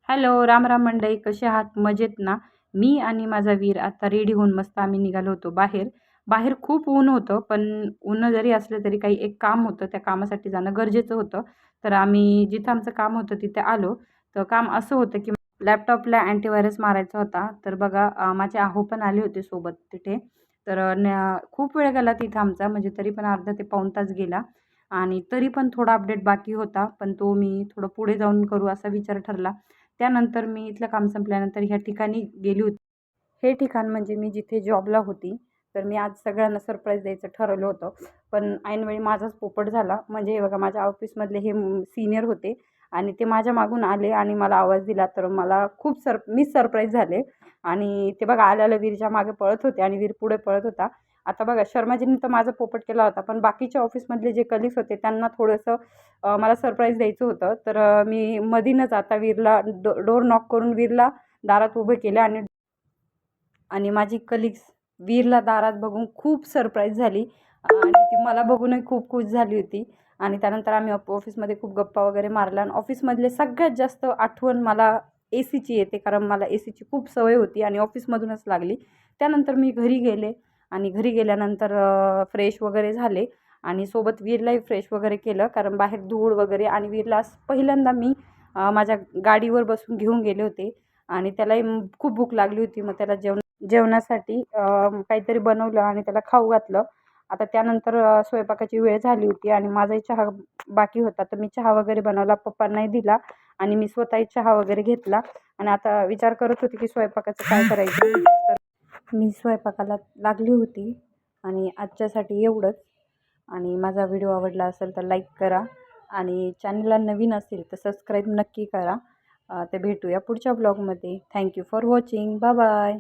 Hello, Ram Ram मंडळी, कसे आहात? मजेत ना? मी आणि माझा वीर आता रेडी होऊन मस्त आम्ही निघालो होतो बाहेर. बाहेर खूप ऊन होतं, पण ऊन जरी असलं तरी काही एक काम होतं, त्या कामासाठी जाणं गरजेचं होतं. तर आम्ही जिथं आमचं काम होतं तिथे आलो. तर काम असं होतं की लॅपटॉपला अँटीव्हायरस मारायचा होता. तर बघा माझे आहो पण आले होते सोबत तिथे. तर खूप वेळ गेला तिथं आमचा, म्हणजे तरी पण अर्धा ते पाऊण तास गेला आणि तरी पण थोडा अपडेट बाकी होता, पण तो मी थोडं पुढे जाऊन करू असा विचार ठरला. त्यानंतर मी इथलं काम संपल्यानंतर ह्या ठिकाणी गेली होती. हे ठिकाण म्हणजे मी जिथे जॉबला होती. तर मी आज सगळ्यांना सरप्राईज द्यायचं ठरवलं होतं. पण ऐनवेळी माझाच पोपट झाला. म्हणजे हे बघा, माझ्या ऑफिसमधले हे सीनियर होते आणि ते माझ्या मागून आले आणि मला आवाज दिला. तर मला खूप मीच सरप्राईज झाले आणि ते बघा आल्याला वीरच्या मागे पळत होते आणि वीर पुढे पळत होता. आता बघा शर्माजींनी तर माझा पोपट केला होता, पण बाकीच्या ऑफिसमधले जे कलीग्स होते त्यांना थोडंसं मला सरप्राईज द्यायचं होतं. तर मी मधी न जाता वीरला डोर नॉक करून वीरला दारात उभे केले आणि आणि माझी कलीग्स वीरला दारात बघून खूप सरप्राईज झाली आणि ती मला बघूनही खूप खुश झाली होती. आणि त्यानंतर आम्ही ऑफिसमध्ये खूप गप्पा वगैरे मारल्या आणि ऑफिसमधले सगळ्यात जास्त आठवण मला ए सीची येते, कारण मला ए सीची खूप सवय होती आणि ऑफिसमधूनच लागली. त्यानंतर मी घरी गेले आणि घरी गेल्यानंतर फ्रेश वगैरे झाले आणि सोबत वीरलाही फ्रेश वगैरे केलं, कारण बाहेर धूळ वगैरे. आणि वीरला पहिल्यांदा मी माझ्या गाडीवर बसून घेऊन गेले होते आणि त्यालाही खूप भूक लागली होती. मग त्याला जेवणासाठी काहीतरी बनवलं आणि त्याला खाऊ घातलं. आता त्यानंतर स्वयंपाकाची वेळ झाली होती आणि माझाही चहा बाकी होता. तर मी चहा वगैरे बनवला, पप्पांनाही दिला आणि मी स्वतःही चहा वगैरे घेतला आणि आता विचार करत होते की स्वयंपाकाचं काय करायचं. तर मी स्वयंपाकाला लागली होती आणि आजच्यासाठी एवढंच. आणि माझा व्हिडिओ आवडला असेल तर लाईक करा आणि चॅनलला नवीन असेल तर सबस्क्राईब नक्की करा. ते भेटूया पुढच्या ब्लॉगमध्ये. Thank you for watching. Bye bye.